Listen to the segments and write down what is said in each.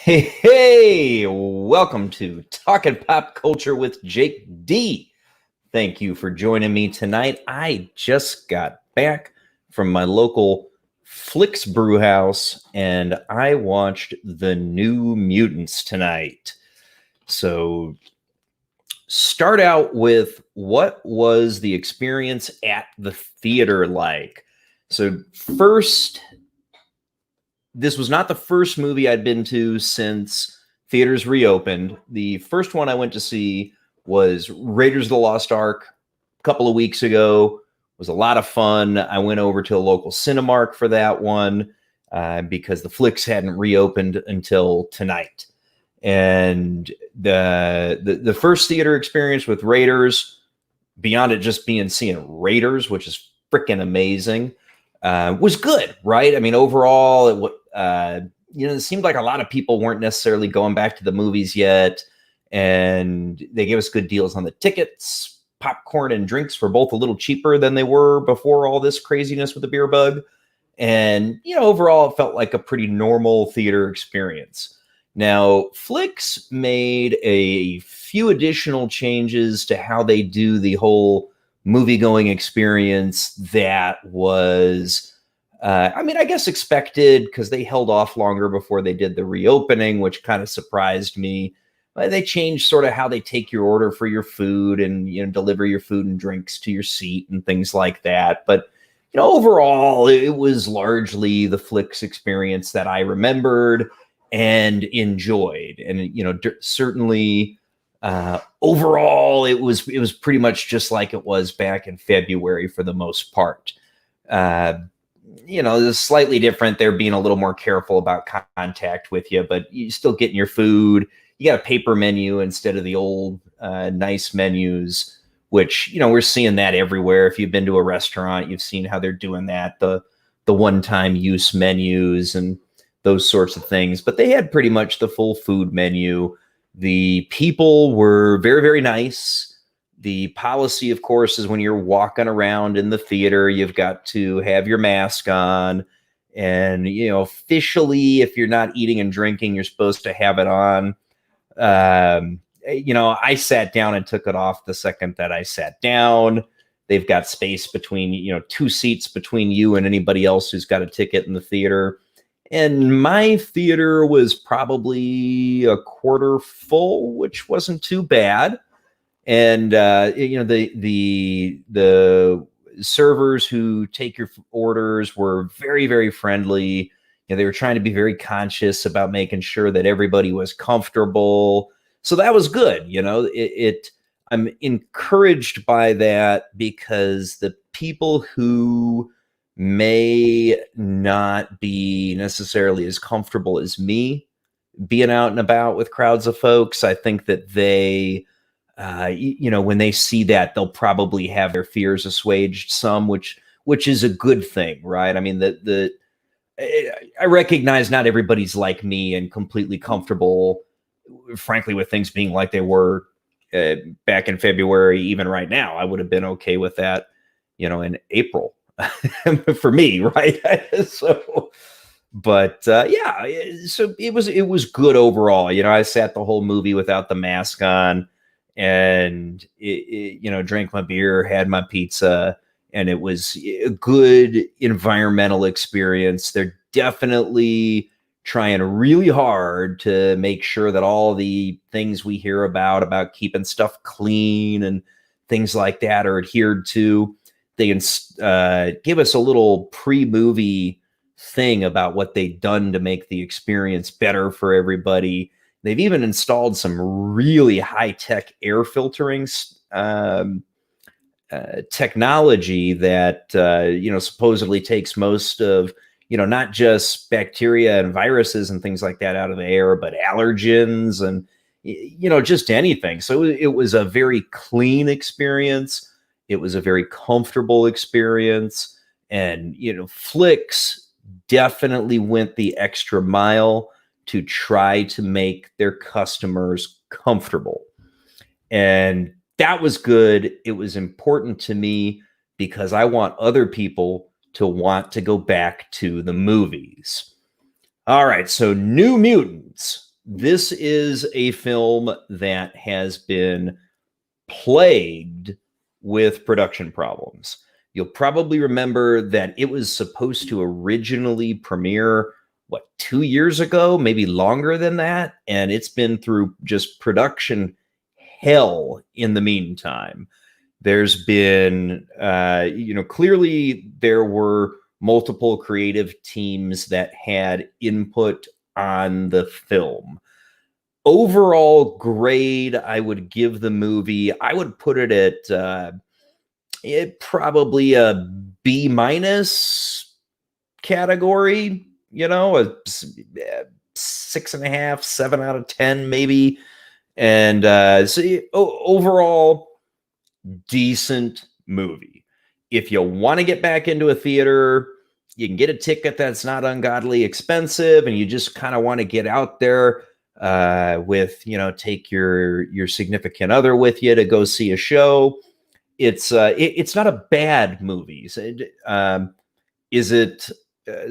Hey, welcome to Talking Pop Culture with Jake D. Thank you for joining me tonight. I just got back from my local Flicks Brew House and I watched The New Mutants tonight. So, start out with what was the experience at the theater like? So, first, this was not the first movie I'd been to since theaters reopened. The first one I went to see was Raiders of the Lost Ark a couple of weeks ago. It was a lot of fun. I went over to a local Cinemark for that one because the Flicks hadn't reopened until tonight. And the first theater experience with Raiders, beyond it just being seeing Raiders, which is freaking amazing, was good, right? I mean, overall, it seemed like a lot of people weren't necessarily going back to the movies yet, and they gave us good deals on the tickets. Popcorn and drinks were both a little cheaper than they were before all this craziness with the beer bug. And, overall, it felt like a pretty normal theater experience. Now, Flicks made a few additional changes to how they do the whole movie-going experience that was, I guess expected because they held off longer before they did the reopening, which kind of surprised me. They changed sort of how they take your order for your food and, deliver your food and drinks to your seat and things like that. But, overall, it was largely the Flicks experience that I remembered and enjoyed. And, certainly overall, it was pretty much just like it was back in February for the most part. It's slightly different. They're being a little more careful about contact with you, but you still getting your food. You got a paper menu instead of the old nice menus, which, we're seeing that everywhere. If you've been to a restaurant, you've seen how they're doing that, the one-time use menus and those sorts of things. But they had pretty much the full food menu. The people were very, very nice. The policy, of course, is when you're walking around in the theater, you've got to have your mask on. And, officially, if you're not eating and drinking, you're supposed to have it on. I sat down and took it off the second that I sat down. They've got space between, 2 seats between you and anybody else who's got a ticket in the theater. And my theater was probably a quarter full, which wasn't too bad. And the servers who take your orders were very, very friendly. They were trying to be very conscious about making sure that everybody was comfortable. So that was good. I'm encouraged by that because the people who may not be necessarily as comfortable as me being out and about with crowds of folks, I think that they, when they see that, they'll probably have their fears assuaged some, which is a good thing, right? I mean, I recognize not everybody's like me and completely comfortable, frankly, with things being like they were back in February. Even right now, I would have been okay with that, in April for me, right? So it was good overall. I sat the whole movie without the mask on, and drank my beer, had my pizza, and it was a good environmental experience. They're definitely trying really hard to make sure that all the things we hear about keeping stuff clean and things like that are adhered to. They give us a little pre-movie thing about what they've done to make the experience better for everybody. They've even installed some really high-tech air filtering technology that, supposedly takes most of, not just bacteria and viruses and things like that out of the air, but allergens and, just anything. So it was a very clean experience. It was a very comfortable experience. And, Flicks definitely went the extra mile to try to make their customers comfortable. And that was good. It was important to me because I want other people to want to go back to the movies. All right, so New Mutants. this is a film that has been plagued with production problems. You'll probably remember that it was supposed to originally premiere, 2 years ago, maybe longer than that. And it's been through just production hell in the meantime. There's been, clearly there were multiple creative teams that had input on the film. Overall grade, I would give the movie, I would put it at probably a B minus category, a 6.5, 7 out of 10, maybe. And overall, decent movie. If you want to get back into a theater, you can get a ticket that's not ungodly expensive, and you just kind of want to get out there with, take your significant other with you to go see a show. It's not a bad movie. Is it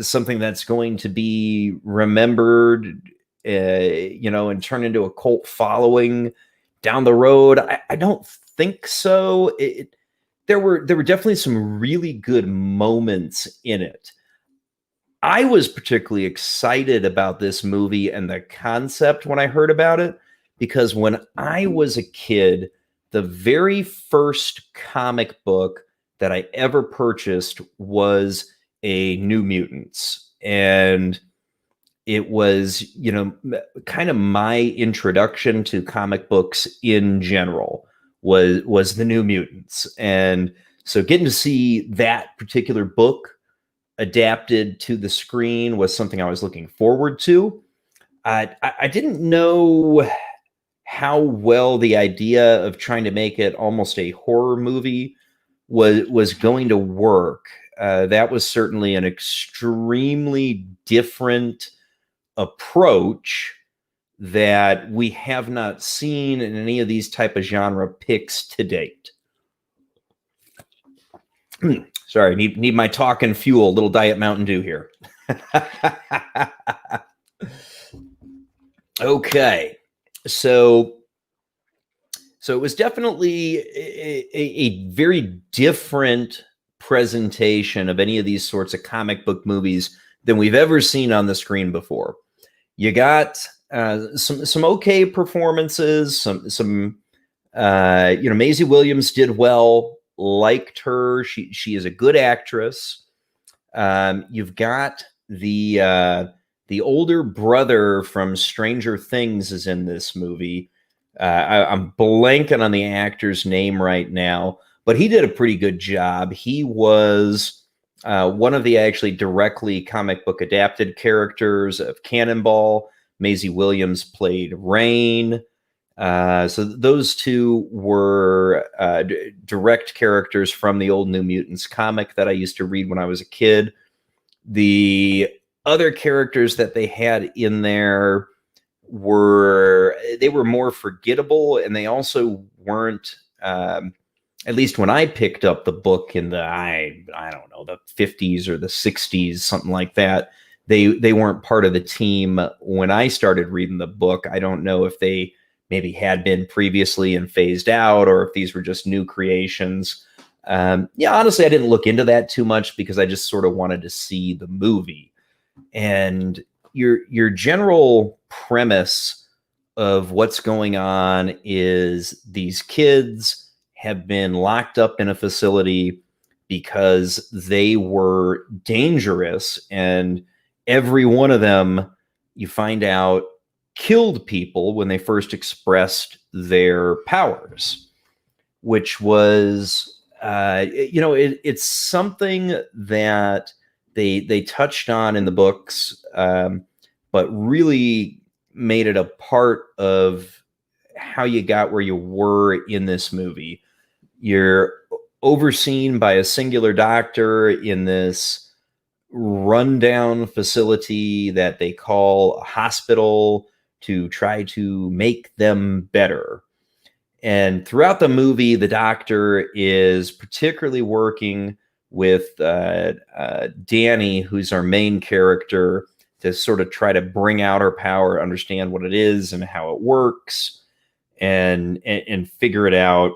something that's going to be remembered, and turn into a cult following down the road? I don't think so. There were definitely some really good moments in it. I was particularly excited about this movie and the concept when I heard about it, because when I was a kid, the very first comic book that I ever purchased was a New Mutants. And it was, kind of my introduction to comic books in general was the New Mutants. And so getting to see that particular book adapted to the screen was something I was looking forward to. I didn't know how well the idea of trying to make it almost a horror movie was going to work. That was certainly an extremely different approach that we have not seen in any of these type of genre picks to date. Sorry, need my talking fuel, little Diet Mountain Dew here. Okay, so it was definitely a very different presentation of any of these sorts of comic book movies than we've ever seen on the screen before. You got some okay performances, some Maisie Williams did well. Liked her. She is a good actress. You've got the older brother from Stranger Things is in this movie. I'm blanking on the actor's name right now, but he did a pretty good job. He was one of the actually directly comic book adapted characters of Cannonball. Maisie Williams played Rain. So those two were direct characters from the old New Mutants comic that I used to read when I was a kid. The other characters that they had in there were more forgettable, and they also weren't, at least when I picked up the book in the, I don't know, the 50s or the 60s, something like that. They weren't part of the team when I started reading the book. I don't know if they maybe had been previously and phased out, or if these were just new creations. Honestly, I didn't look into that too much because I just sort of wanted to see the movie. And your general premise of what's going on is these kids have been locked up in a facility because they were dangerous, and every one of them, you find out, killed people when they first expressed their powers, which was, it's something that they touched on in the books, but really made it a part of how you got where you were in this movie. You're overseen by a singular doctor in this rundown facility that they call a hospital to try to make them better. And throughout the movie, the doctor is particularly working with Danny, who's our main character, to sort of try to bring out her power, understand what it is and how it works, and figure it out.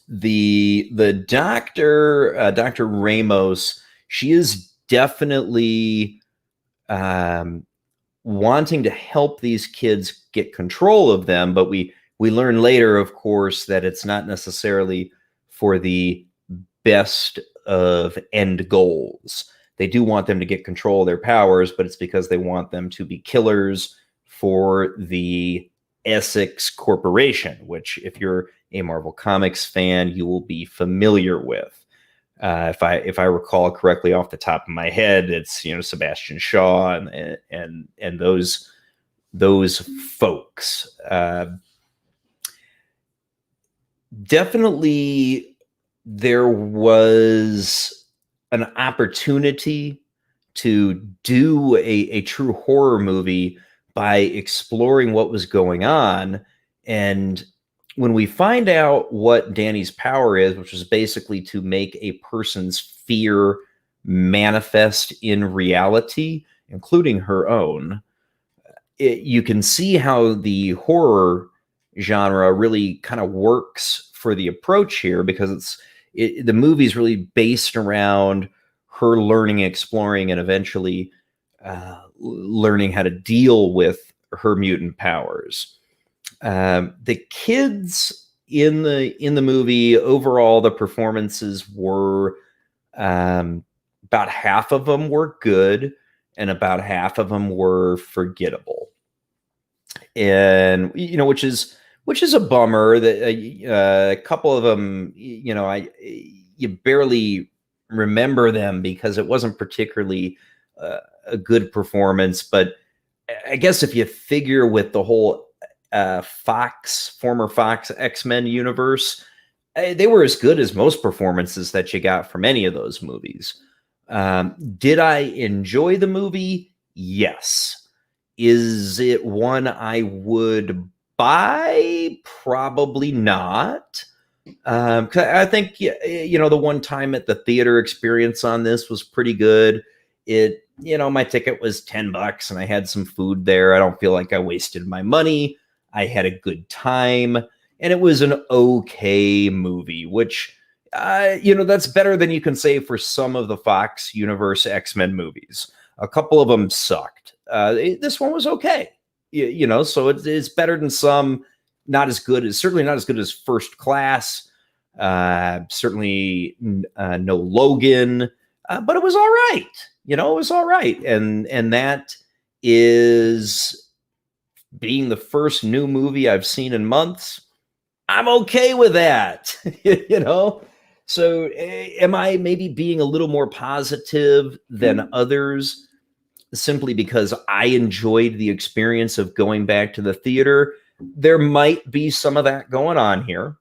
The doctor, Dr. Ramos, she is definitely wanting to help these kids get control of them, but we learn later, of course, that it's not necessarily for the best of end goals. They do want them to get control of their powers, but it's because they want them to be killers for the Essex Corporation, which, if you're a Marvel Comics fan, you will be familiar with. If I recall correctly off the top of my head, it's Sebastian Shaw and those folks. Definitely, there was an opportunity to do a true horror movie by exploring what was going on. And when we find out what Danny's power is, which is basically to make a person's fear manifest in reality, including her own, you can see how the horror genre really kind of works for the approach here, because the movie's really based around her learning, exploring, and eventually learning how to deal with her mutant powers. The kids in the movie, overall, the performances were about half of them were good and about half of them were forgettable. And which is a bummer that a couple of them, you barely remember them because it wasn't particularly a good performance. But I guess if you figure with the whole former Fox X-Men universe, they were as good as most performances that you got from any of those movies. Did I enjoy the movie? Yes. Is it one I would buy? Probably not. 'Cause I think, the one time at the theater experience on this was pretty good. My ticket was $10 and I had some food there. I don't feel like I wasted my money. I had a good time, and it was an okay movie, which, that's better than you can say for some of the Fox Universe X-Men movies. A couple of them sucked. This one was okay. So it's better than some. Certainly not as good as First Class. Certainly no Logan, but it was all right. It was all right. And that is, being the first new movie I've seen in months, I'm okay with that. So am I maybe being a little more positive than others simply because I enjoyed the experience of going back to the theater? There might be some of that going on here.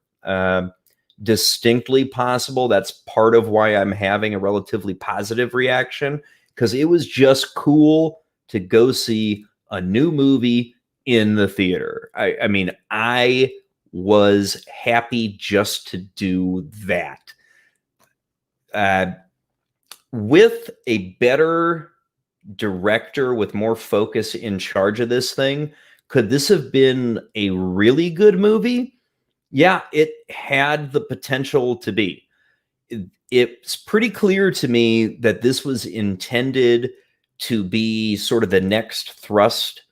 Distinctly possible. That's part of why I'm having a relatively positive reaction, because it was just cool to go see a new movie in the theater. I mean, I was happy just to do that. With a better director with more focus in charge of this thing, could this have been a really good movie? Yeah, it had the potential to be. It's pretty clear to me that this was intended to be sort of the next thrust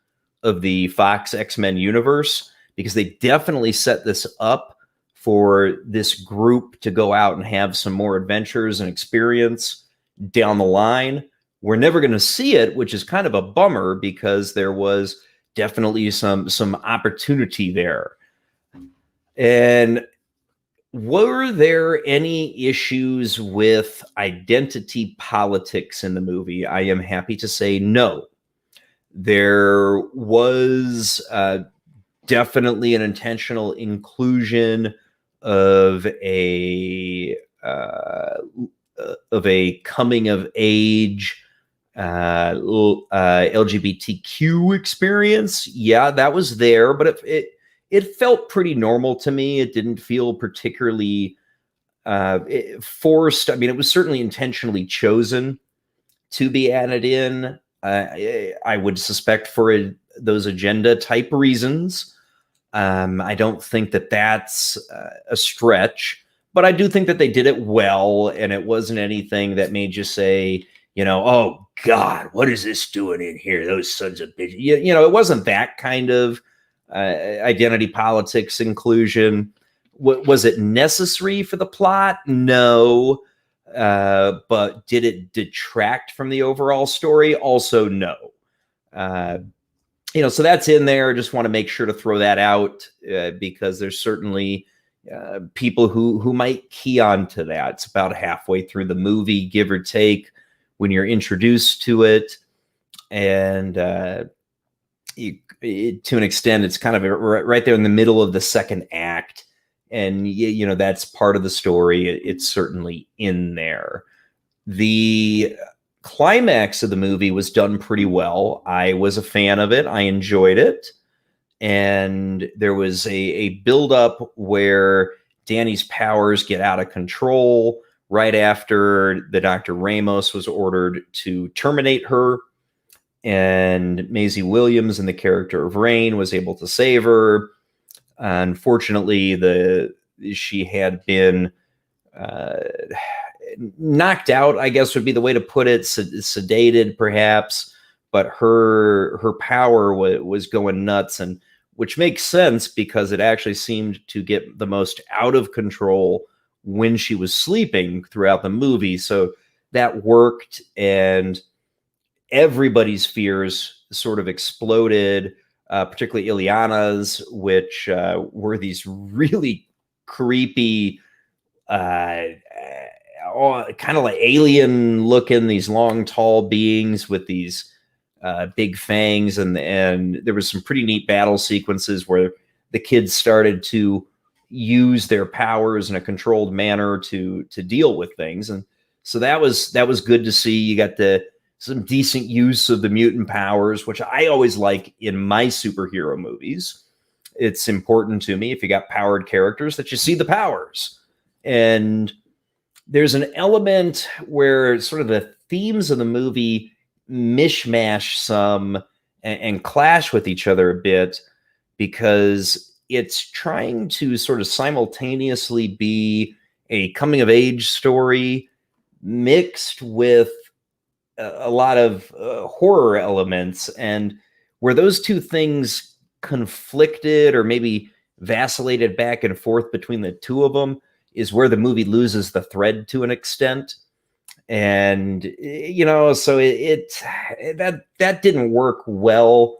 of the Fox X-Men universe, because they definitely set this up for this group to go out and have some more adventures and experience down the line. We're never going to see it, which is kind of a bummer, because there was definitely some opportunity there. And were there any issues with identity politics in the movie? I am happy to say no. There was definitely an intentional inclusion of a coming of age LGBTQ experience. Yeah, that was there, but it felt pretty normal to me. It didn't feel particularly forced. I mean, it was certainly intentionally chosen to be added in. I would suspect for those agenda type reasons. I don't think that that's a stretch, but I do think that they did it well, and it wasn't anything that made you say, oh God, what is this doing in here? Those sons of bitches. It wasn't that kind of identity politics inclusion. Was it necessary for the plot? No. But did it detract from the overall story? Also, no. So that's in there. Just want to make sure to throw that out because there's certainly people who might key on to that. It's about halfway through the movie, give or take, when you're introduced to it. And to an extent, it's kind of right there in the middle of the second act. And, that's part of the story. It's certainly in there. The climax of the movie was done pretty well. I was a fan of it. I enjoyed it. And there was a buildup where Danny's powers get out of control right after the Dr. Ramos was ordered to terminate her. And Maisie Williams, in the character of Rain, was able to save her. Unfortunately, she had been knocked out, I guess would be the way to put it, sedated perhaps, but her power was going nuts, and which makes sense because it actually seemed to get the most out of control when she was sleeping throughout the movie. So that worked, and everybody's fears sort of exploded, particularly Ileana's, which were these really creepy, kind of like alien looking, these long, tall beings with these big fangs. And there was some pretty neat battle sequences where the kids started to use their powers in a controlled manner to deal with things. And so that was good to see. You got some decent use of the mutant powers, which I always like in my superhero movies. It's important to me, if you got powered characters, that you see the powers. And there's an element where sort of the themes of the movie mishmash some and clash with each other a bit, because it's trying to sort of simultaneously be a coming of age story mixed with a lot of horror elements, and where those two things conflicted or maybe vacillated back and forth between the two of them is where the movie loses the thread to an extent. And so that didn't work well,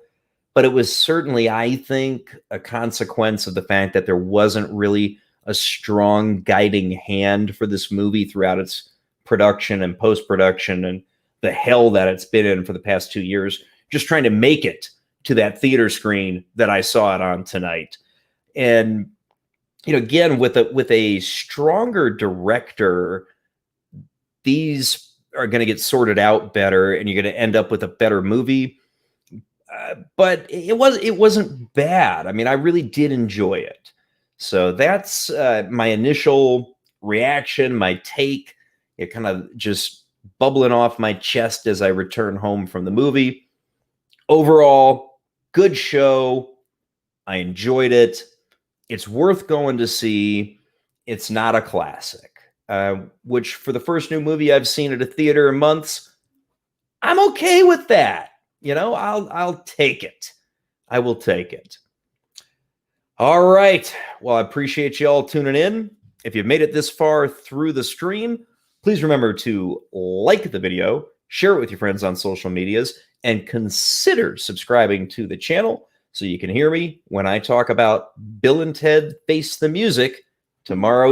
but it was certainly, I think, a consequence of the fact that there wasn't really a strong guiding hand for this movie throughout its production and post-production, and the hell that it's been in for the past 2 years, just trying to make it to that theater screen that I saw it on tonight. And, again, with a stronger director, these are going to get sorted out better, and you're going to end up with a better movie. But it wasn't bad. I mean, I really did enjoy it. So that's my initial reaction, my take. It kind of just bubbling off my chest as I return home from the movie. Overall, good show. I enjoyed it. It's worth going to see. It's not a classic, which for the first new movie I've seen at a theater in months, I'm okay with that. I'll take it. I will take it. All right. Well, I appreciate you all tuning in. If you've made it this far through the stream, please remember to like the video, share it with your friends on social medias, and consider subscribing to the channel so you can hear me when I talk about Bill and Ted Face the Music tomorrow